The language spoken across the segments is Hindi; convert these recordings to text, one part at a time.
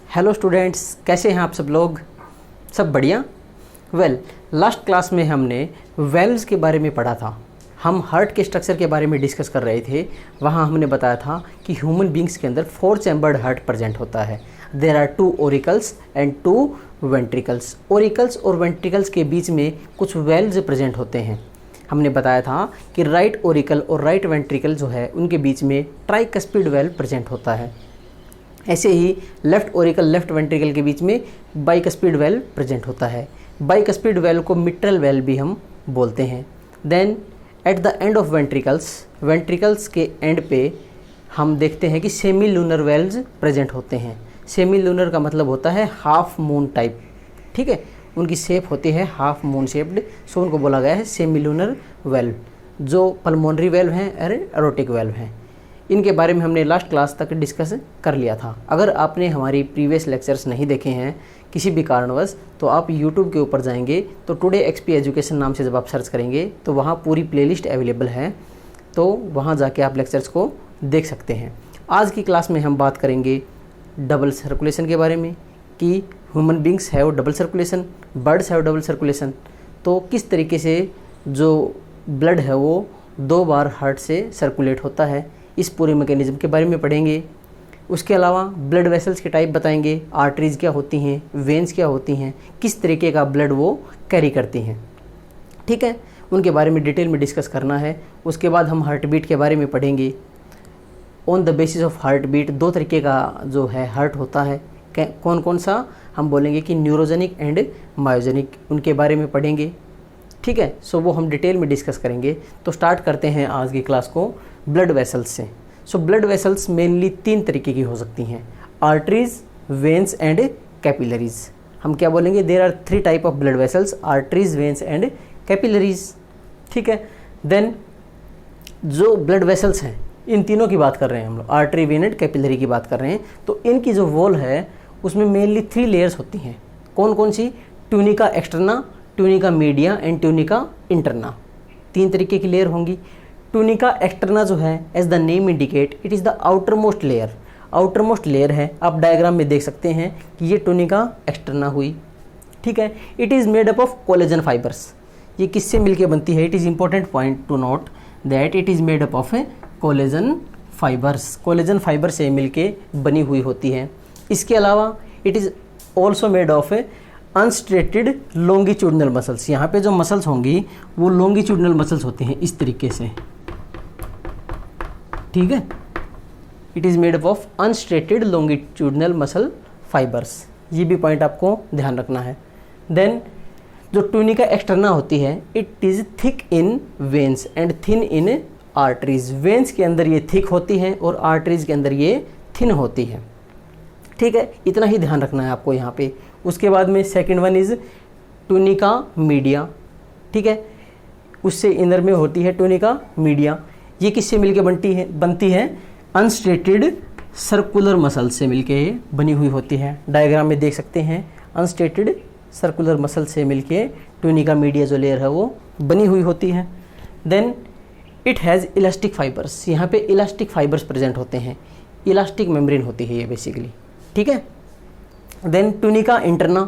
हेलो स्टूडेंट्स, कैसे हैं आप सब लोग? सब बढ़िया? लास्ट क्लास में हमने वेल्व्स के बारे में पढ़ा था। हम हार्ट के स्ट्रक्चर के बारे में डिस्कस कर रहे थे। वहाँ हमने बताया था कि ह्यूमन बींग्स के अंदर 4 चैम्बर्ड हार्ट प्रेजेंट होता है। There are 2 auricles and 2 ventricles. Auricles और वेंट्रिकल्स के बीच में कुछ वेल्व्स प्रेजेंट होते हैं। हमने बताया था कि राइट ओरिकल और राइट वेंट्रिकल जो है उनके बीच में ट्राइकस्पिड वेल्व प्रेजेंट होता है। ऐसे ही लेफ्ट ओरिकल लेफ्ट वेंट्रिकल के बीच में बाइकस्पिड वेल्व प्रेजेंट होता है। बाइकस्पिड वेल्व को मिट्रल वेल्व भी हम बोलते हैं। Then at the end of ventricles के एंड पे हम देखते हैं कि सेमी लूनर वेल्व्स प्रेजेंट होते हैं। सेमी लूनर का मतलब होता है हाफ मून टाइप, ठीक है। उनकी शेप होती है हाफ मून शेप्ड, सो उनको बोला गया है सेमी लूनर वेल्व, जो पल्मोनरी वेल्व हैं और एरोटिक वेल्व हैं। इनके बारे में हमने लास्ट क्लास तक डिस्कस कर लिया था। अगर आपने हमारी प्रीवियस लेक्चर्स नहीं देखे हैं किसी भी कारणवश, तो आप YouTube के ऊपर जाएंगे तो टुडे एक्सपी एजुकेशन नाम से जब आप सर्च करेंगे तो वहाँ पूरी प्लेलिस्ट अवेलेबल है, तो वहाँ जाके आप लेक्चर्स को देख सकते हैं। आज की क्लास में हम बात करेंगे डबल सर्कुलेशन के बारे में कि human beings have double circulation, birds have double circulation. तो किस तरीके से जो ब्लड है वो 2 बार हार्ट से सर्कुलेट होता है, इस पूरे मैकेनिज्म के बारे में पढ़ेंगे। उसके अलावा ब्लड वेसल्स के टाइप बताएंगे, आर्टरीज क्या होती हैं, वेन्स क्या होती हैं, किस तरीके का ब्लड वो कैरी करती हैं, ठीक है। उनके बारे में डिटेल में डिस्कस करना है। उसके बाद हम हार्ट बीट के बारे में पढ़ेंगे। On the basis of heart beat 2 तरीके का जो है हार्ट होता है। कौन कौन सा? हम बोलेंगे कि न्यूरोजेनिक एंड मायोजेनिक, उनके बारे में पढ़ेंगे, ठीक है। सो वो हम डिटेल में डिस्कस करेंगे। तो स्टार्ट करते हैं आज की क्लास को ब्लड वेसल्स से। सो ब्लड वेसल्स मेनली 3 तरीके की हो सकती हैं, आर्टरीज, वेन्स एंड कैपिलरीज। हम क्या बोलेंगे? There are 3 type of blood vessels, arteries, veins and capillaries, ठीक है। देन जो ब्लड वेसल्स हैं इन तीनों की बात कर रहे हैं हम लोग, आर्टरी, वेन एंड कैपिलरी की बात कर रहे हैं। तो इनकी जो वॉल है उसमें मेनली 3 लेयर्स होती हैं। कौन कौन सी? Tunica externa, tunica media and tunica interna. 3 तरीके की लेयर होंगी। ट्यूनिका एक्सटर्ना जो है, as the name indicate, it is the outer most layer. Outer most layer है, आप डायग्राम में देख सकते हैं कि ये ट्यूनिका एक्सटर्ना हुई, ठीक है। It is made up of collagen fibres. ये किससे मिलके बनती है? It is important point two note that it is made up of collagen fibres. Collagen fibre से मिलके बनी हुई होती है। इसके अलावा it is also made of unstriated longitudinal muscles. यहाँ पे जो मसल्स होंगी वो लॉन्गिट्यूडनल मसल्स होती हैं इस तरीके से, ठीक है। It is made up of unstriated longitudinal muscle fibres. ये भी पॉइंट आपको ध्यान रखना है। देन जो ट्यूनिका एक्सटर्ना होती है, it is thick in veins and thin in arteries. Veins के अंदर ये थिक होती है और आर्टरीज के अंदर ये थिन होती है, ठीक है। इतना ही ध्यान रखना है आपको यहाँ पे। उसके बाद में second one is tunica media, ठीक है। उससे इनर में होती है ट्यूनिका मीडिया। ये किससे मिलके बनती है? अनस्ट्रेटेड सर्कुलर मसल से मिलके बनी हुई होती है। डायग्राम में देख सकते हैं, अनस्ट्रेटेड सर्कुलर मसल से मिलके ट्यूनिका मीडिया जो लेयर है वो बनी हुई होती है। Then it has elastic fibres. यहाँ पे इलास्टिक फाइबर्स प्रेजेंट होते हैं, इलास्टिक मेम्ब्रेन होती है ये बेसिकली, ठीक है। देन ट्यूनिका इंटरना,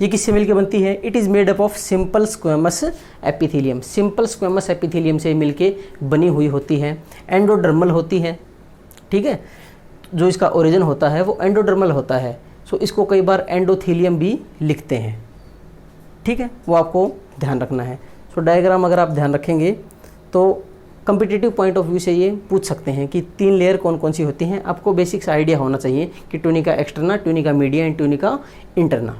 ये किससे मिलके बनती है? It is made up of simple squamous epithelium. Simple squamous epithelium से मिलके बनी हुई होती है। एंडोडर्मल होती है, ठीक है। जो इसका ओरिजिन होता है वो एंडोडर्मल होता है। सो इसको कई बार एंडोथेलियम भी लिखते हैं, ठीक है। वो आपको ध्यान रखना है। सो डायग्राम अगर आप ध्यान रखेंगे तो कम्पिटिटिव पॉइंट ऑफ व्यू से ये पूछ सकते हैं कि 3 लेयर कौन कौन सी होती हैं। आपको बेसिक्स आइडिया होना चाहिए कि tunica externa, tunica media and tunica interna,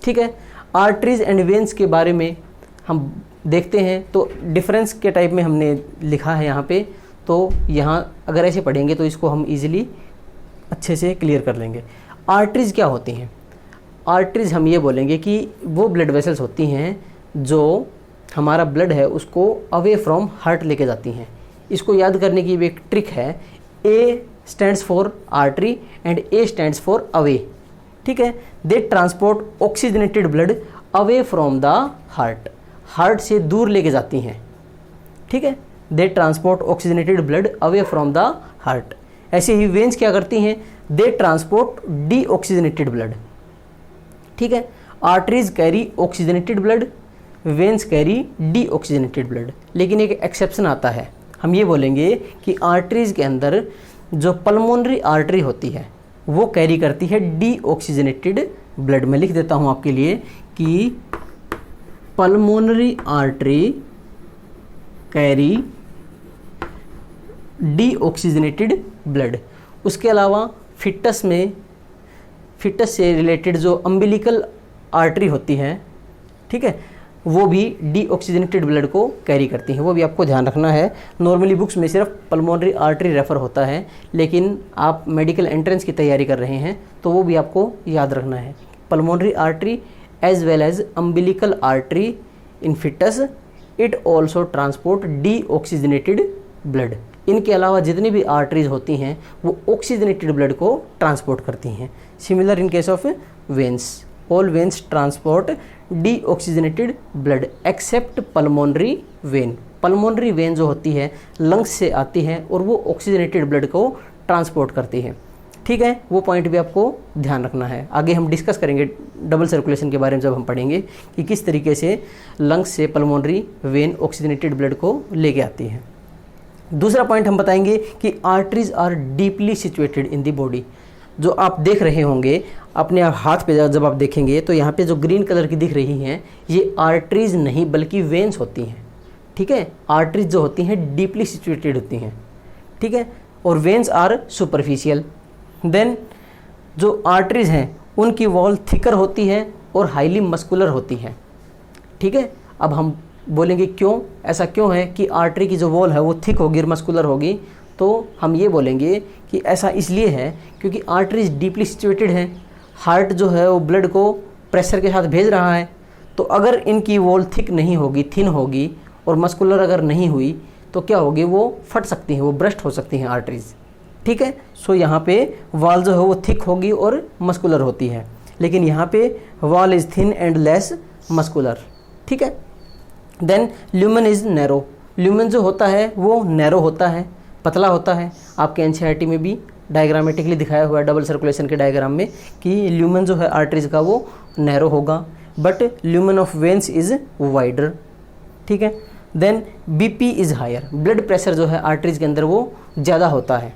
ठीक है। आर्टरीज एंड वेन्स के बारे में हम देखते हैं तो डिफरेंस के टाइप में हमने लिखा है यहाँ पे। तो यहाँ अगर ऐसे पढ़ेंगे तो इसको हम इजीली अच्छे से क्लियर कर लेंगे। आर्टरीज क्या होती हैं? आर्टरीज हम ये बोलेंगे कि वो ब्लड वेसल्स होती हैं जो हमारा ब्लड है उसको अवे फ्रॉम हार्ट लेके जाती हैं। इसको याद करने की भी एक ट्रिक है। A stands for artery and A stands for away, ठीक है। They transport oxygenated blood away from the heart. Heart से दूर लेके जाती हैं, ठीक है। They transport oxygenated blood away from the heart ऐसे ही वेन्स क्या करती हैं, दे ट्रांसपोर्ट डीऑक्सीजनेटेड ब्लड। ठीक है, arteries carry oxygenated blood, veins carry deoxygenated blood. लेकिन एक एक्सेप्शन आता है, हम ये बोलेंगे कि आर्टरीज के अंदर जो पल्मोनरी आर्टरी होती है वो कैरी करती है डीऑक्सीजनेटेड ब्लड। मैं लिख देता हूँ आपके लिए कि pulmonary artery carry deoxygenated blood. उसके अलावा फिटस से रिलेटेड जो अम्बिलिकल आर्टरी होती है, ठीक है, वो भी डीऑक्सीजनेटेड ब्लड को कैरी करती हैं, वो भी आपको ध्यान रखना है। नॉर्मली बुक्स में सिर्फ पल्मोनरी आर्टरी रेफर होता है, लेकिन आप मेडिकल एंट्रेंस की तैयारी कर रहे हैं तो वो भी आपको याद रखना है। Pulmonary artery as well as umbilical artery in foetus, it also transport deoxygenated blood. इनके अलावा जितनी भी आर्टरीज होती हैं वो ऑक्सीजनेटेड ब्लड को ट्रांसपोर्ट करती हैं। Similar in case of veins, all veins transport deoxygenated blood accept pulmonary vein. Pulmonary vein जो होती है लंग्स से आती है और वो ऑक्सीजनेटेड ब्लड को ट्रांसपोर्ट करती है। ठीक है, वो पॉइंट भी आपको ध्यान रखना है। आगे हम डिस्कस करेंगे डबल सर्कुलेशन के बारे में जब हम पढ़ेंगे कि किस तरीके से लंग्स से पल्मोनरी वेन ऑक्सीजनेटेड ब्लड को लेके आती है। दूसरा पॉइंट हम बताएंगे कि arteries are deeply situated in the body. जो आप देख रहे होंगे अपने हाथ पे जब आप देखेंगे तो यहाँ पे जो ग्रीन कलर की दिख रही हैं ये आर्टरीज नहीं बल्कि वेन्स होती हैं। ठीक है, आर्टरीज जो होती हैं डीपली सिचुएटेड होती हैं। ठीक है, और वेन्स आर सुपरफिशियल। देन जो आर्टरीज हैं उनकी वॉल थिकर होती है और हाईली मस्कुलर होती है। ठीक है, अब हम बोलेंगे क्यों, ऐसा क्यों है कि आर्टरी की जो वॉल है वो थिक होगी और मस्कुलर होगी, तो हम ये बोलेंगे कि ऐसा इसलिए है क्योंकि आर्टरीज डीपली सिचुएटेड हैं। हार्ट जो है वो ब्लड को प्रेशर के साथ भेज रहा है, तो अगर इनकी वॉल थिक नहीं होगी, थिन होगी और मस्कुलर अगर नहीं हुई तो क्या होगी, वो फट सकती हैं, वो ब्रस्ट हो सकती हैं आर्टरीज। ठीक है, सो यहाँ पे वॉल जो है वो थिक होगी और मस्कुलर होती है, लेकिन यहाँ पे wall is thin and less muscular. ठीक है, then lumen is narrow. Lumen जो होता है वो नैरो होता है, पतला होता है। आपके एनसीईआरटी में भी डायग्रामेटिकली दिखाया हुआ है डबल सर्कुलेशन के डायग्राम में कि ल्यूमेन जो है आर्टरीज का वो नैरो होगा, but lumen of veins is wider. ठीक है, then BP is higher. Blood pressure जो है आर्टरीज के अंदर वो ज़्यादा होता है।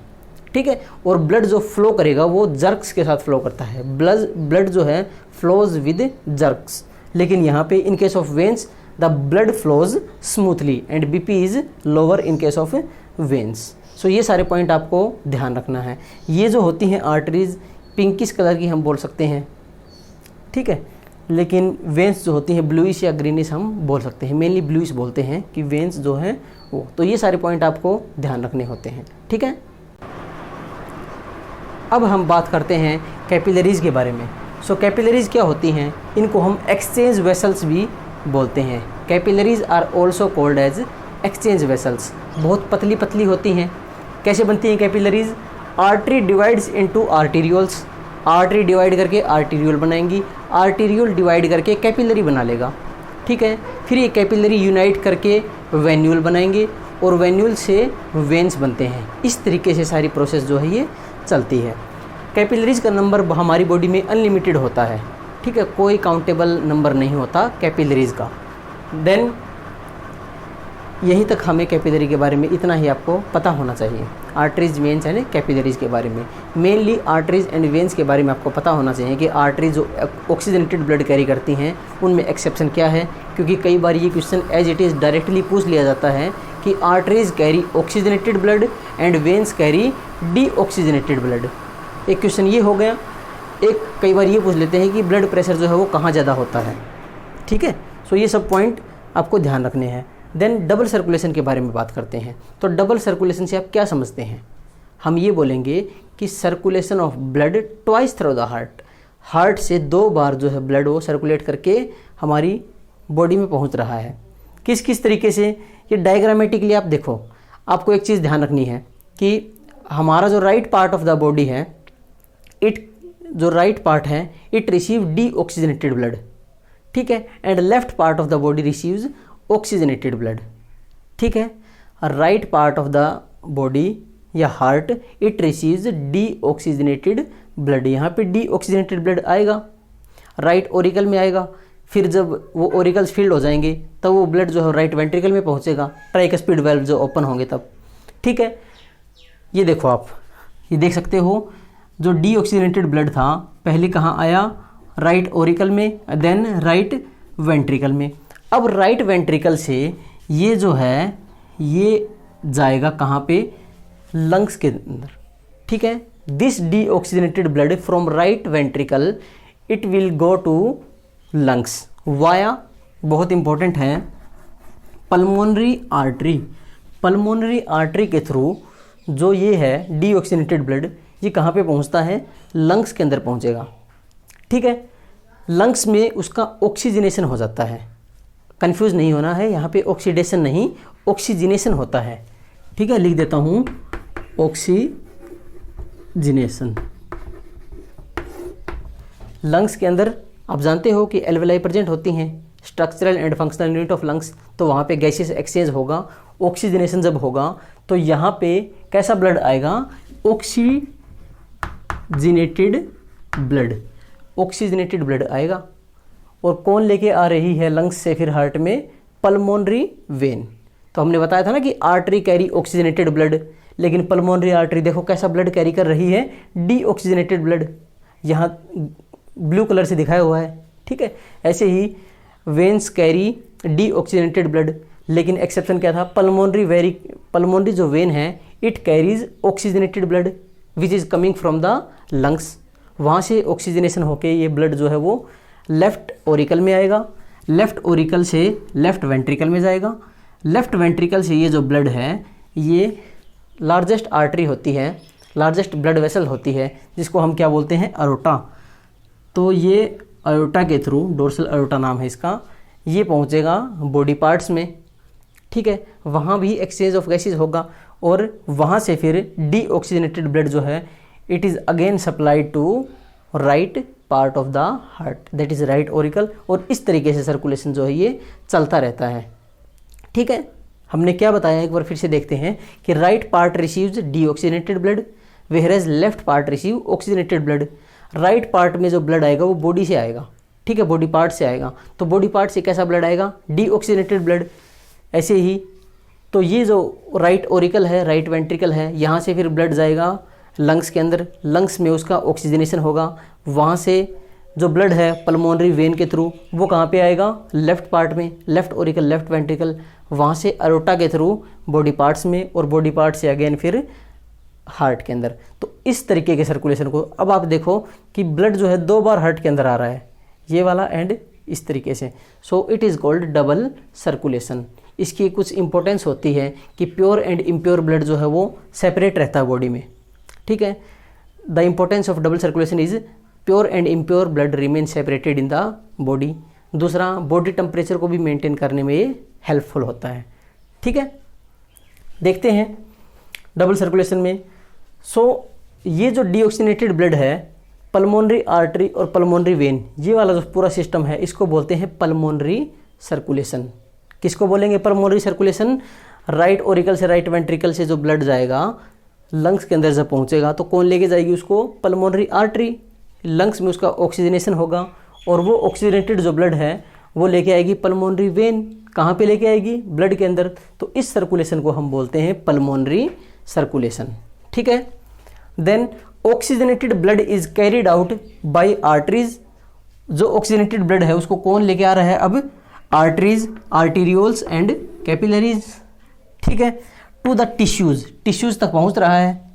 ठीक है, और ब्लड जो फ्लो करेगा वो जर्क्स के साथ फ्लो करता है। ब्लड जो है फ्लोज विद जर्क्स, लेकिन यहाँ पे in case of veins the blood flows smoothly and BP is lower in case of veins. So ये सारे पॉइंट आपको ध्यान रखना है। ये जो होती हैं आर्टरीज पिंकिश कलर की हम बोल सकते हैं, ठीक है, लेकिन वेन्स जो होती हैं ब्लूइश या ग्रीनिश हम बोल सकते हैं। मेनली ब्लूइश बोलते हैं कि वेन्स जो हैं वो। तो ये सारे पॉइंट आपको ध्यान रखने होते हैं। ठीक है, अब हम बात करते हैं कैपिलरीज के बारे में। सो कैपिलरीज क्या होती हैं, इनको हम एक्सचेंज वेसल्स भी बोलते हैं। Capillaries are also called as exchange vessels. बहुत पतली पतली होती हैं। कैसे बनती हैं capillaries, artery divides into arterioles. Artery divide करके आर्टीरियोल बनाएंगी, आर्टीरियोल डिवाइड करके कैपिलरी बना लेगा। ठीक है, फिर ये कैपिलरी यूनाइट करके वेन्यूल बनाएंगे और वेन्यूल से वेन्स बनते हैं। इस तरीके से सारी प्रोसेस जो है ये चलती है। कैपिलरीज का नंबर हमारी बॉडी में अनलिमिटेड होता है। ठीक है, कोई काउंटेबल नंबर नहीं होता कैपिलरीज का। देन यहीं तक हमें कैपिलरी के बारे में इतना ही आपको पता होना चाहिए। आर्टरीज, वेन्स एंड कैपिलरीज के बारे में, मेनली आर्टरीज एंड वेन्स के बारे में आपको पता होना चाहिए कि आर्टरीज जो ऑक्सीजनेटेड ब्लड कैरी करती हैं उनमें एक्सेप्शन क्या है, क्योंकि कई बार ये question as it is directly पूछ लिया जाता है कि arteries carry oxygenated blood and veins carry deoxygenated blood. एक क्वेश्चन ये हो गया। एक कई बार ये पूछ लेते हैं कि ब्लड प्रेशर जो है वो कहाँ ज़्यादा होता है। ठीक है, सो ये सब पॉइंट आपको ध्यान रखने हैं। देन डबल सर्कुलेशन के बारे में बात करते हैं। तो डबल सर्कुलेशन से आप क्या समझते हैं, हम ये बोलेंगे कि circulation of blood twice through the heart. Heart से 2 बार जो है ब्लड वो सर्कुलेट करके हमारी बॉडी में पहुंच रहा है। किस किस तरीके से, ये डायग्रामेटिकली आप देखो। आपको एक चीज़ ध्यान रखनी है कि हमारा जो right part of the body है, जो राइट पार्ट है इट रिसीव डीऑक्सीजनेटेड ब्लड। ठीक है, and left part of the body receives oxygenated blood. ठीक है, right part of the body या heart, it receives deoxygenated blood. यहाँ पे डीऑक्सीजनेटेड ब्लड आएगा, राइट ओरिकल में आएगा, फिर जब वो ओरिकल्स फील्ड हो जाएंगे तब वो ब्लड जो है राइट वेंट्रिकल में पहुँचेगा, ट्राइकस्पिड वाल्व जो ओपन होंगे तब। ठीक है, ये देखो आप, ये देख सकते हो जो डीऑक्सीजनेटेड ब्लड था पहले कहाँ आया, राइट ओरिकल में, देन राइट वेंट्रिकल में। अब राइट वेंट्रिकल से ये जो है ये जाएगा कहाँ पे, लंग्स के अंदर। ठीक है, this deoxygenated blood from right ventricle it will go to lungs via, बहुत इंपॉर्टेंट है, पल्मोनरी आर्टरी। पल्मोनरी आर्टरी के थ्रू जो ये है डीऑक्सीजनेटेड ब्लड ये कहाँ पे पहुँचता है, लंग्स के अंदर पहुँचेगा। ठीक है, लंग्स में उसका ऑक्सीजनेशन हो जाता है, कंफ्यूज नहीं होना है, यहाँ पे ऑक्सीडेशन नहीं ऑक्सीजनेशन होता है। ठीक है, लिख देता हूँ ऑक्सीजनेशन। लंग्स के अंदर आप जानते हो कि एल्वेलाई प्रेजेंट होती हैं, structural and functional unit of lungs, तो वहाँ पे गैसेस एक्सचेंज होगा, ऑक्सीजनेशन जब होगा तो यहाँ पे कैसा ब्लड आएगा, ऑक्सीजनेटेड ब्लड, ऑक्सीजनेटेड ब्लड आएगा। और कौन लेके आ रही है लंग्स से फिर हार्ट में, पल्मोनरी वेन। तो हमने बताया था ना कि आर्टरी कैरी ऑक्सीजनेटेड ब्लड, लेकिन पल्मोनरी आर्टरी देखो कैसा ब्लड कैरी कर रही है, डीऑक्सीजनेटेड ब्लड, यहाँ ब्लू कलर से दिखाया हुआ है। ठीक है, ऐसे ही वेन्स कैरी डीऑक्सीजनेटेड ब्लड, लेकिन एक्सेप्शन क्या था, पल्मोनरी जो वेन है it carries oxygenated blood which is coming from the lungs. वहाँ से ऑक्सीजनेशन होके ये ब्लड जो है वो लेफ्ट ओरिकल में आएगा, लेफ्ट ओरिकल से लेफ्ट वेंट्रिकल में जाएगा, लेफ्ट वेंट्रिकल से ये जो ब्लड है ये लार्जेस्ट आर्टरी होती है, लार्जेस्ट ब्लड वेसल होती है, जिसको हम क्या बोलते हैं, अरोटा। तो ये अरोटा के थ्रू, डोर्सल अरोटा नाम है इसका, ये पहुँचेगा बॉडी पार्ट्स में। ठीक है, वहाँ भी एक्सचेंज ऑफ गैसेज होगा और वहाँ से फिर डीऑक्सीजनेटेड ब्लड जो है it is again supplied to right part of the heart, that is right auricle. और इस तरीके से सर्कुलेशन जो है ये चलता रहता है। ठीक है, हमने क्या बताया एक बार फिर से देखते हैं कि right part receives deoxygenated blood whereas left part receive oxygenated blood. Right part में जो ब्लड आएगा वो बॉडी से आएगा। ठीक है, बॉडी पार्ट से आएगा, तो बॉडी पार्ट से कैसा ब्लड आएगा, डीऑक्सीजनेटेड ब्लड। ऐसे ही तो ये जो राइट ओरिकल है, राइट वेंट्रिकल है, यहाँ से फिर ब्लड जाएगा लंग्स के अंदर, लंग्स में उसका ऑक्सीजनेशन होगा, वहाँ से जो ब्लड है पल्मोनरी वेन के थ्रू वो कहाँ पे आएगा, लेफ्ट पार्ट में, लेफ्ट ओरिकल, लेफ्ट वेंट्रिकल, वहाँ से अरोटा के थ्रू बॉडी पार्ट्स में, और बॉडी पार्ट से अगेन फिर हार्ट के अंदर। तो इस तरीके के सर्कुलेशन को अब आप देखो कि ब्लड जो है 2 बार हार्ट के अंदर आ रहा है, ये वाला एंड इस तरीके से। So it is called double circulation. इसकी कुछ इंपॉर्टेंस होती है कि प्योर एंड इम्प्योर ब्लड जो है वो सेपरेट रहता है बॉडी में। ठीक है, the importance of double circulation is pure and impure blood remain separated in the body. दूसरा, बॉडी टेम्परेचर को भी मेंटेन करने में ये हेल्पफुल होता है। ठीक है, देखते हैं डबल सर्कुलेशन में। सो ये जो डीऑक्सीजनेटेड ब्लड है, पल्मोनरी आर्टरी और पल्मोनरी वेन, ये वाला जो पूरा सिस्टम है इसको बोलते हैं पल्मोनरी सर्कुलेशन। किसको बोलेंगे, पल्मोनरी सर्कुलेशन। राइट ओरिकल से राइट वेंट्रिकल से जो ब्लड जाएगा लंग्स के अंदर जब पहुंचेगा तो कौन लेके जाएगी उसको, पल्मोनरी आर्टरी। लंग्स में उसका ऑक्सीजनेशन होगा और वो ऑक्सीजनेटेड जो ब्लड है वो लेके आएगी पल्मोनरी वेन। कहाँ पे लेके आएगी, ब्लड के अंदर। तो इस सर्कुलेशन को हम बोलते हैं पल्मोनरी सर्कुलेशन। ठीक है, then oxygenated blood is carried out by arteries. जो ऑक्सीजनेटेड ब्लड है उसको कौन लेके आ रहा है अब, आर्टरीज, आर्टीरियोल्स एंड कैपिलरीज। ठीक है, टू द टिश्यूज, टिश्यूज तक पहुंच रहा है,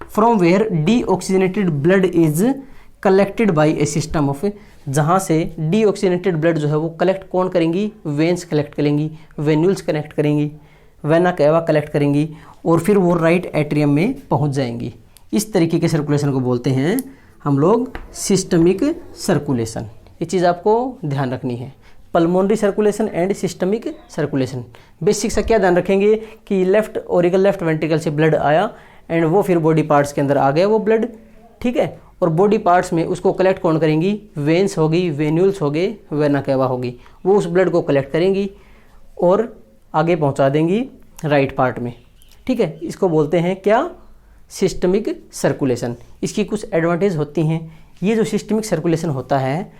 from where deoxygenated blood is collected by a system of, जहाँ से डीऑक्सीजनेटेड ब्लड जो है वो कलेक्ट कौन करेंगी, वेन्स कलेक्ट करेंगी, वेन्यूल्स कनेक्ट करेंगी, वेना कैवा कलेक्ट करेंगी और फिर वो राइट एट्रियम में पहुंच जाएंगी। इस तरीके के सर्कुलेशन को बोलते हैं हम लोग सिस्टमिक सर्कुलेशन। ये चीज़ आपको ध्यान रखनी है, pulmonary circulation and systemic circulation. Basic सा क्या ध्यान रखेंगे कि लेफ्ट ओरिकल, लेफ्ट वेंट्रिकल से ब्लड आया एंड वो फिर बॉडी पार्ट्स के अंदर आ गया वो ब्लड। ठीक है, और बॉडी पार्ट्स में उसको कलेक्ट कौन करेंगी, वेन्स होगी, वेन्यूल्स हो गए, वेना कैवा होगी, वो उस ब्लड को कलेक्ट करेंगी और आगे पहुंचा देंगी राइट पार्ट में। ठीक है, इसको बोलते हैं क्या, सिस्टमिक सर्कुलेशन। इसकी कुछ एडवांटेज होती हैं। ये जो सिस्टमिक सर्कुलेशन होता है,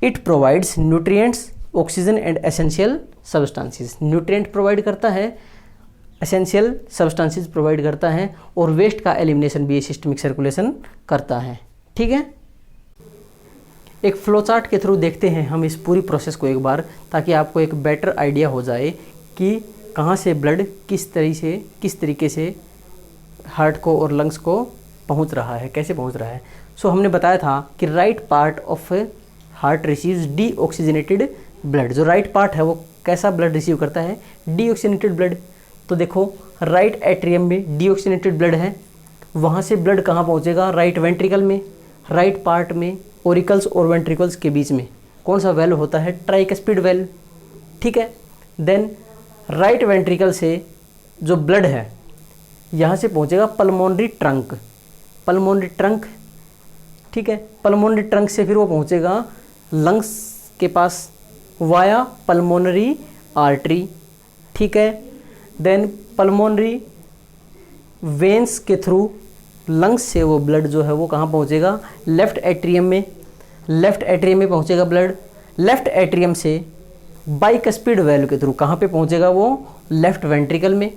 it provides nutrients, oxygen and essential substances. Nutrient provide करता है, एसेंशियल सब्सटेंसेस प्रोवाइड करता है, और वेस्ट का एलिमिनेशन भी ये सिस्टमिक सर्कुलेशन करता है। ठीक है, एक फ्लो चार्ट के थ्रू देखते हैं हम इस पूरी प्रोसेस को एक बार, ताकि आपको एक बेटर आइडिया हो जाए कि कहाँ से ब्लड किस तरीके से हार्ट को और लंग्स को पहुँच रहा है, कैसे पहुँच रहा है। सो हमने बताया था कि right part of heart receives deoxygenated blood. जो राइट पार्ट है वो कैसा ब्लड रिसीव करता है, डीऑक्सीजनेटेड ब्लड। तो देखो राइट एट्रियम में डीऑक्सीजनेटेड ब्लड है, वहाँ से ब्लड कहाँ पहुँचेगा, राइट वेंट्रिकल में। राइट पार्ट में ओरिकल्स और वेंट्रिकल्स के बीच में कौन सा वेल्व होता है, ट्राइकस्पिड वेल्व। ठीक है, देन राइट वेंट्रिकल से जो ब्लड है यहाँ से पहुँचेगा पल्मोनरी ट्रंक, पल्मोनरी ट्रंक। ठीक है, पल्मोनरी ट्रंक से फिर वो पहुँचेगा लंग्स के पास वाया पल्मोनरी आर्टरी। ठीक है, देन पल्मोनरी वेन्स के थ्रू लंग्स से वो ब्लड जो है वो कहाँ पहुँचेगा, लेफ्ट एट्रियम में। लेफ्ट एट्रियम में पहुँचेगा ब्लड। लेफ्ट एट्रियम से बाइकस्पिड वेल्व के थ्रू कहाँ पे पहुँचेगा वो, लेफ्ट वेंट्रिकल में।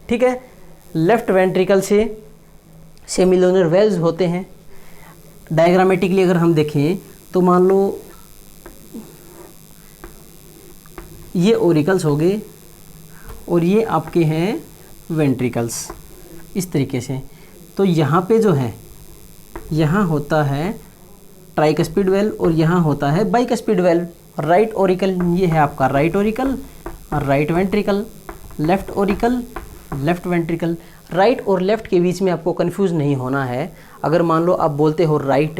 ठीक है, लेफ्ट वेंट्रिकल से सेमिलुनर वेल्व्स होते हैं। डायग्रामेटिकली अगर हम देखें तो मान लो ये ओरिकल्स हो गए और ये आपके हैं वेंट्रिकल्स, इस तरीके से। तो यहाँ पे जो है, यहाँ होता है ट्राइकस्पिड वेल्व और यहाँ होता है बाइकस्पिड वेल्व। राइट ओरिकल, ये है आपका right auricle, right ventricle, left auricle, left ventricle. Right और लेफ्ट के बीच में आपको कंफ्यूज नहीं होना है। अगर मान लो आप बोलते हो राइट,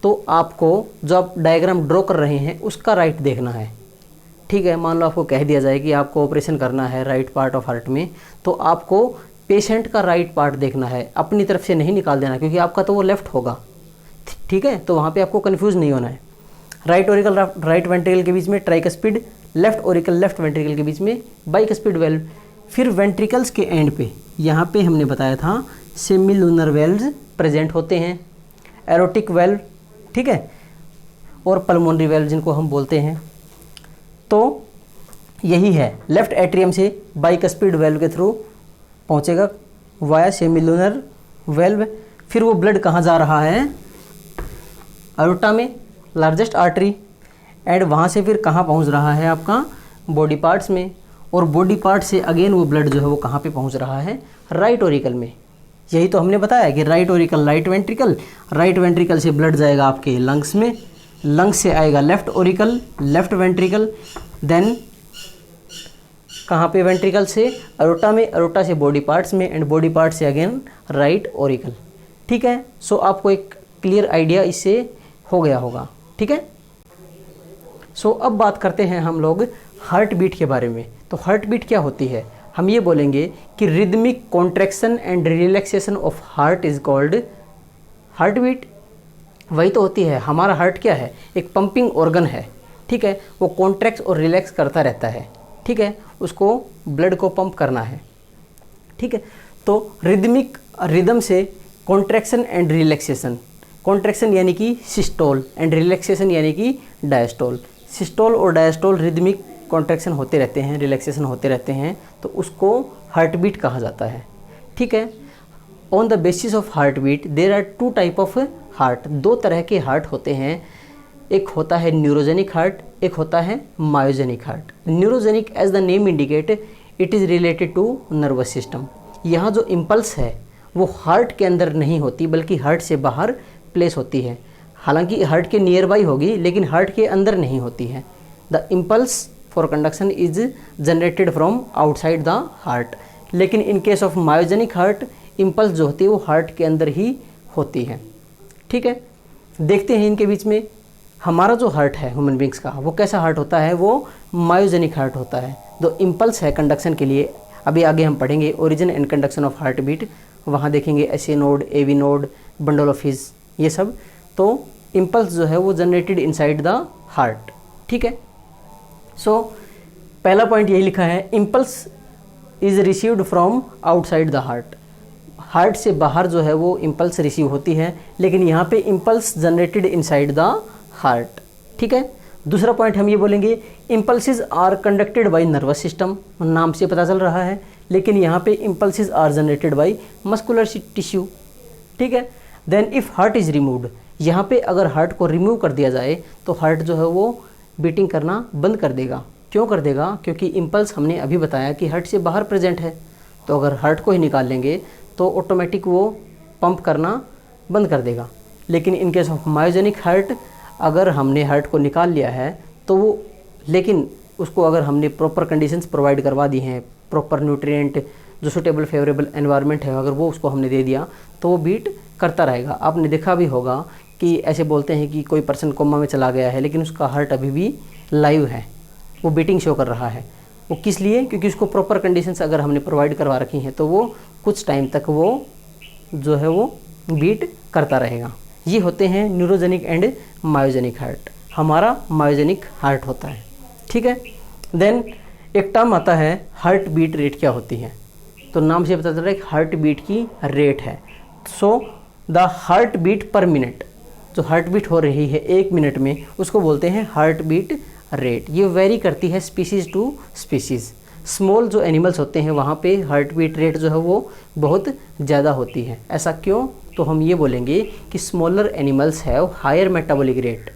तो आपको जो आप डायग्राम ड्रॉ कर रहे हैं उसका राइट देखना है। ठीक है, मान लो आपको कह दिया जाए कि आपको ऑपरेशन करना है राइट पार्ट ऑफ हार्ट में, तो आपको पेशेंट का राइट पार्ट देखना है, अपनी तरफ से नहीं निकाल देना, क्योंकि आपका तो वो लेफ्ट होगा। ठीक है, तो वहाँ पे आपको कंफ्यूज नहीं होना है। राइट ओरिकल राइट वेंट्रिकल के बीच में tricuspid, left auricle left ventricle के बीच में बाइकस्पिड वेल्व। फिर वेंट्रिकल्स के एंड पे यहाँ पे हमने बताया था सेमिलुनर वेल्व्स प्रेजेंट होते हैं, एरोटिक वेल्व। ठीक है, और पल्मोनरी वेल्व जिनको हम बोलते हैं। तो यही है, लेफ्ट एट्रियम से बाइकस्पिड वेल्व के थ्रू पहुँचेगा वाया सेमिलुनर वेल्व। फिर वो ब्लड कहाँ जा रहा है, अयोर्टा में, लार्जेस्ट आर्टरी, एंड वहाँ से फिर कहाँ पहुँच रहा है आपका बॉडी पार्ट्स में, और बॉडी पार्ट से अगेन वो ब्लड जो है वो कहाँ पे पहुँच रहा है, राइट ओरिकल में। यही तो हमने बताया कि right auricle right ventricle, right ventricle से ब्लड जाएगा आपके लंग्स में, लंग्स से आएगा left auricle left ventricle, then कहाँ पे, वेंट्रिकल से अयोर्टा में, अयोर्टा से बॉडी पार्ट्स में, एंड बॉडी पार्ट से अगेन राइट ओरिकल। ठीक है, सो आपको एक क्लियर आइडिया इससे हो गया होगा। ठीक है, सो अब बात करते हैं हम लोग हार्ट बीट के बारे में। तो हार्ट बीट क्या होती है, हम ये बोलेंगे कि rhythmic contraction and relaxation of heart is called heart beat. वही तो होती है, हमारा हार्ट क्या है, एक पंपिंग ऑर्गन है। ठीक है, वो कॉन्ट्रैक्ट और रिलैक्स करता रहता है। ठीक है, उसको ब्लड को पंप करना है। ठीक है, तो रिदमिक रिदम से कॉन्ट्रैक्शन एंड रिलैक्सेशन, कॉन्ट्रैक्शन यानी कि सिस्टोल एंड रिलैक्सेशन यानी कि डायस्टोल। सिस्टोल और डायस्टोल रिदमिक कॉन्ट्रैक्शन होते रहते हैं, रिलैक्सेशन होते रहते हैं, तो उसको हार्ट बीट कहा जाता है। ठीक है, on the basis of heart beat there are two type of heart. दो तरह के हार्ट होते हैं, एक होता है न्यूरोजेनिक हार्ट, एक होता है myogenic heart. Neurogenic as the name indicate it is related to nervous system. यहाँ जो इम्पल्स है वो हार्ट के अंदर नहीं होती बल्कि हार्ट से बाहर प्लेस होती है। हालांकि हार्ट के नियर बाई होगी लेकिन हार्ट के अंदर नहीं होती है। The impulse for conduction is generated from outside the heart. लेकिन in case of myogenic heart impulse जो होती है वो हार्ट के अंदर ही होती है। ठीक है, देखते हैं इनके बीच में। हमारा जो हार्ट है ह्यूमन बींग्स का वो कैसा हार्ट होता है, वो मायोजेनिक हार्ट होता है। जो इम्पल्स है कंडक्शन के लिए, अभी आगे हम पढ़ेंगे origin and conduction of heart beat, वहाँ देखेंगे SA node, AV node, bundle of His, ये सब। तो इम्पल्स जो है वो जनरेटेड इनसाइड द हार्ट। ठीक है, सो पहला पॉइंट यही लिखा है, impulse is received from outside the heart. Heart से बाहर जो है वो इम्पल्स रिसीव होती है, लेकिन यहाँ पे impulse generated inside the heart. ठीक है। दूसरा पॉइंट हम ये बोलेंगे, impulses are conducted by nervous system, नाम से पता चल रहा है, लेकिन यहाँ पे impulses are generated by muscular tissue. ठीक है। Then if heart is removed, यहाँ पे अगर हार्ट को रिमूव कर दिया जाए तो हार्ट जो है वो बीटिंग करना बंद कर देगा। क्यों कर देगा? क्योंकि इम्पल्स हमने अभी बताया कि हार्ट से बाहर प्रेजेंट है, तो अगर हार्ट को ही निकाल लेंगे तो ऑटोमेटिक वो पंप करना बंद कर देगा। लेकिन in case of myogenic heart, अगर हमने हार्ट को निकाल लिया है तो वो, लेकिन उसको अगर हमने प्रॉपर कंडीशंस प्रोवाइड करवा दी हैं, प्रॉपर न्यूट्रिएंट जो सुटेबल फेवरेबल एनवायरनमेंट है, अगर वो उसको हमने दे दिया तो वो बीट करता रहेगा। आपने देखा भी होगा कि ऐसे बोलते हैं कि कोई पर्सन कोमा में चला गया है लेकिन उसका हार्ट अभी भी लाइव है, वो बीटिंग शो कर रहा है। वो किस लिए? क्योंकि उसको प्रॉपर कंडीशंस अगर हमने प्रोवाइड करवा रखी हैं तो वो कुछ टाइम तक वो जो है वो बीट करता रहेगा। ये होते हैं न्यूरोजेनिक एंड मायोजेनिक हार्ट। हमारा मायोजेनिक हार्ट होता है। ठीक है। देन एक टर्म आता है हार्ट बीट रेट। क्या होती है? तो नाम से पता चल रहा है कि हार्ट बीट की रेट है। So the heart beat per minute, जो हार्ट बीट हो रही है 1 मिनट में, उसको बोलते हैं हार्ट बीट रेट। ये वेरी करती है स्पीसीज़ टू स्पीसीज़। स्मॉल जो एनिमल्स होते हैं वहाँ पे हार्ट बीट रेट जो है वो बहुत ज़्यादा होती है। ऐसा क्यों? तो हम ये बोलेंगे कि smaller animals have higher metabolic rate.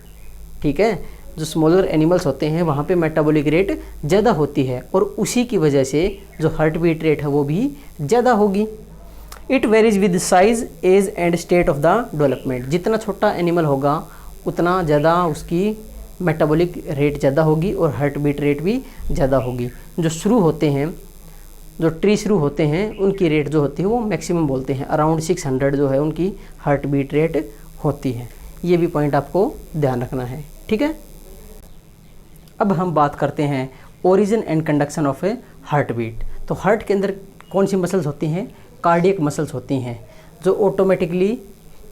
ठीक है। जो स्मॉलर एनिमल्स होते हैं वहाँ पे मेटाबॉलिक रेट ज़्यादा होती है और उसी की वजह से जो हार्ट बीट रेट है वो भी ज़्यादा होगी। It varies with size, age and state of the development. जितना छोटा एनिमल होगा उतना ज़्यादा उसकी मेटाबॉलिक रेट ज़्यादा होगी और हार्ट बीट रेट भी ज़्यादा होगी। जो शुरू होते हैं, जो ट्री शुरू होते हैं, उनकी रेट जो होती है वो मैक्सिमम बोलते हैं, अराउंड 600 जो है उनकी हार्ट बीट रेट होती है। ये भी पॉइंट आपको ध्यान रखना है। ठीक है। अब हम बात करते हैं origin and conduction of a heart beat. तो हार्ट के अंदर कौन सी मसल्स होती हैं? कार्डियक मसल्स होती हैं जो ऑटोमेटिकली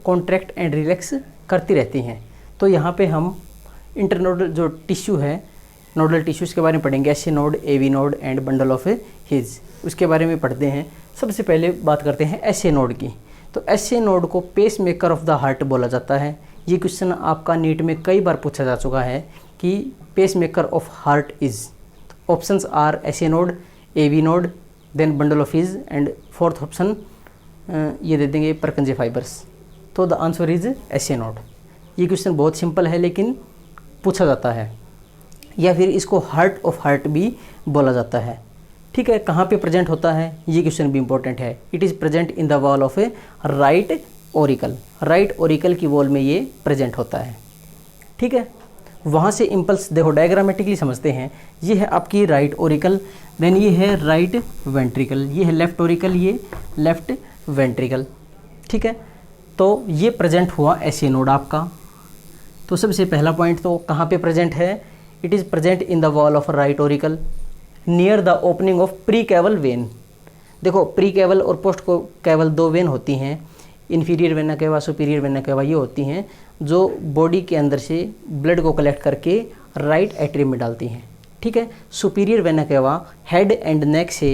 कॉन्ट्रैक्ट एंड रिलैक्स करती रहती हैं। तो यहाँ पे हम इंटरनोडल जो टिश्यू है, नोडल टिश्यूज़ के बारे में पढ़ेंगे, S A node, A V node and bundle of his, उसके बारे में पढ़ते हैं। सबसे पहले बात करते हैं एस ए नोड की। तो एस ए नोड को pacemaker of the heart बोला जाता है। ये क्वेश्चन आपका नीट में कई बार पूछा जा चुका है कि pacemaker of heart is. Options are S A node, A V node, then bundle of His and fourth option ये दे देंगे परकंजे फाइबर्स। तो the answer is S A node. ये क्वेश्चन बहुत सिंपल है लेकिन पूछा जाता है, या फिर इसको हार्ट ऑफ हार्ट भी बोला जाता है। ठीक है। कहाँ पे प्रेजेंट होता है? ये क्वेश्चन भी इंपॉर्टेंट है। It is present in the wall of A right auricle. Right Oracle की वॉल में ये प्रेजेंट होता है। ठीक है। वहाँ से इम्पल्स, देखो डायग्रामेटिकली समझते हैं। ये है आपकी राइट ओरिकल, देन ये है राइट वेंट्रिकल, ये है लेफ्ट ओरिकल, ये लेफ्ट वेंट्रिकल। ठीक है। तो ये प्रेजेंट हुआ एस ए नोड आपका। तो सबसे पहला पॉइंट तो कहाँ पे प्रेजेंट है? It is present in the wall of right Oracle near the opening of pre caval when. देखो प्री कैवल और पोस्ट कैवल 2 वेन होती हैं, inferior vena cava, superior vena cava, ये होती हैं जो बॉडी के अंदर से ब्लड को कलेक्ट करके राइट एट्रियम में डालती हैं। ठीक है। Superior vena cava head and neck से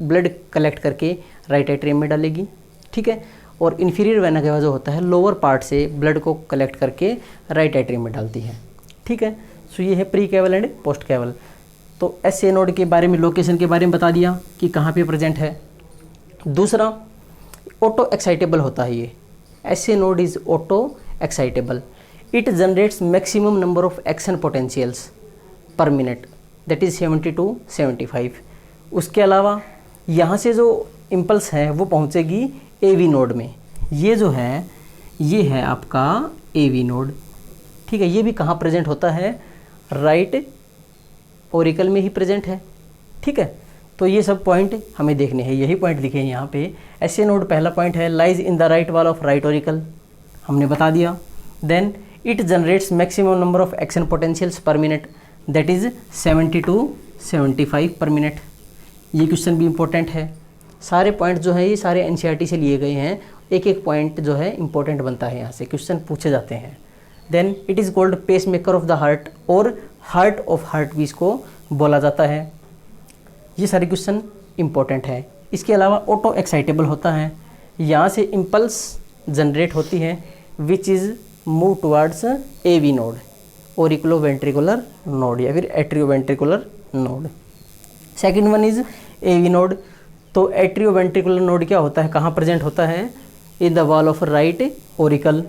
ब्लड कलेक्ट करके राइट एट्रियम में डालेगी। ठीक है। और इन्फीरियर वेना केवा जो होता है लोअर पार्ट से ब्लड को कलेक्ट करके राइट एट्रियम में डालती है। ठीक है। सो ये है pre caval and post caval. तो एस ए नोड के बारे में, लोकेशन के बारे में बता दिया कि कहाँ पे प्रेजेंट है। दूसरा, ऑटो एक्साइटेबल होता है ये। S A node is auto excitable. It generates maximum number of action potentials per minute, that is 70 to 75। उसके अलावा यहाँ से जो इम्पल्स है वो पहुँचेगी ए वी नोड में। ये जो है ये है आपका ए वी नोड। ठीक है। ये भी कहाँ प्रेजेंट होता है? राइट ओरिकल में ही प्रेजेंट है। ठीक है। तो ये सब पॉइंट हमें देखने हैं, यही पॉइंट लिखे हैं यहाँ पे। एस ए नोड पहला पॉइंट है, lies in the right wall of right auricle, हमने बता दिया। Then it generates maximum number of action potentials per minute, that is 70 to 75 पर मिनट। ये क्वेश्चन भी इंपॉर्टेंट है। सारे पॉइंट जो है ये सारे एनसीईआरटी से लिए गए हैं। एक एक पॉइंट जो है इंपॉर्टेंट बनता है, यहाँ से क्वेश्चन पूछे जाते हैं। Then it is called pacemaker of the heart, और हार्ट ऑफ हार्ट भी इसको बोला जाता है। ये सारे क्वेश्चन इंपॉर्टेंट है। इसके अलावा ऑटो एक्साइटेबल होता है। यहाँ से इम्पल्स जनरेट होती है which is move towards AV node, auriculo ventricular node या फिर atrio ventricular node. Second one is AV node. तो एट्रियो वेंट्रिकुलर नोड क्या होता है, कहाँ प्रेजेंट होता है, in the wall of right auricle.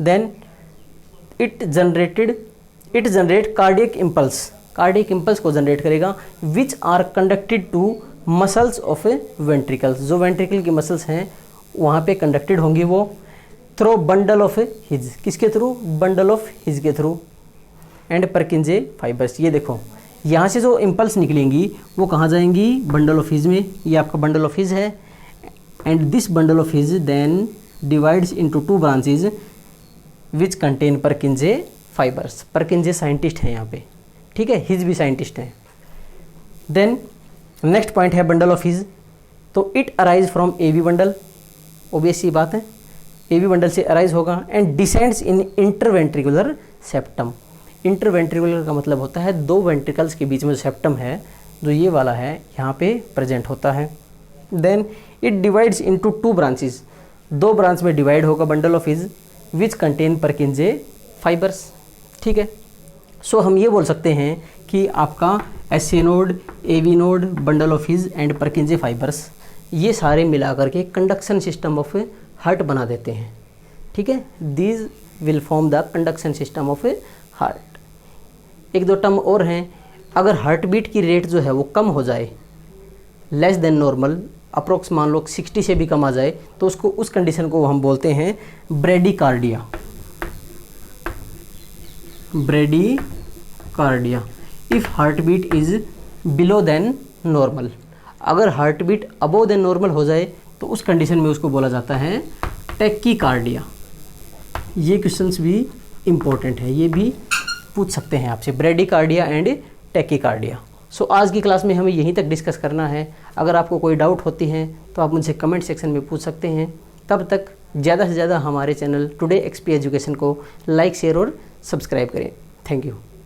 Then it generate cardiac impulse को जनरेट करेगा which are conducted to muscles of ventricles, जो वेंट्रिकल की मसल्स हैं वहाँ पे कंडक्टेड होंगी वो थ्रू बंडल ऑफ हिज, किसके थ्रू, बंडल ऑफ हिज के थ्रू, एंड परकिंजे फाइबर्स। ये देखो यहाँ से जो इम्पल्स निकलेंगी वो कहाँ जाएंगी, बंडल ऑफ हिज में, ये आपका बंडल ऑफ हिज है। And this bundle of His then divides into 2 branches which contain Purkinje fibres. Purkinje scientist हैं यहाँ पे, ठीक है, हिज भी साइंटिस्ट हैं। देन नेक्स्ट पॉइंट है बंडल ऑफ हिज। तो it arise from AV bundle, obvious सी बात है, AV बंडल से अराइज होगा। And descends in interventricular septum. Interventricular का मतलब होता है 2 वेंट्रिकल्स के बीच में जो सेप्टम है, जो ये वाला है, यहाँ पे प्रेजेंट होता है। Then it divides into 2 branches, 2 branch में डिवाइड होगा bundle of His which contain Purkinje fibres, ठीक है। सो हम ये बोल सकते हैं कि आपका SA node, AV node, bundle of His and परकिंजे fibres, ये सारे मिलाकर के कंडक्शन सिस्टम ऑफ हार्ट बना देते हैं, ठीक है। These will form the conduction system of heart. एक दो टर्म और हैं, अगर हार्ट बीट की रेट जो है वो कम हो जाए, लेस देन नॉर्मल, अप्रोक्स मान लो 60 से भी कम आ जाए, तो उसको, उस कंडीशन को हम बोलते हैं bradycardia. Bradycardia if heart beat is below then normal. अगर heart beat above then normal हो जाए तो उस कंडीशन में उसको बोला जाता है टैकीकार्डिया। ये क्वेश्चंस भी इम्पोर्टेंट है, ये भी पूछ सकते हैं आपसे, ब्रेडिकार्डिया एंड टैकीकार्डिया। सो आज की क्लास में हमें यहीं तक डिस्कस करना है। अगर आपको कोई डाउट होती है तो आप मुझसे कमेंट सेक्शन में पूछ सकते हैं। तब तक ज़्यादा से ज़्यादा हमारे चैनल टुडे XP एजुकेशन को लाइक, शेयर और सब्सक्राइब करें। Thank you.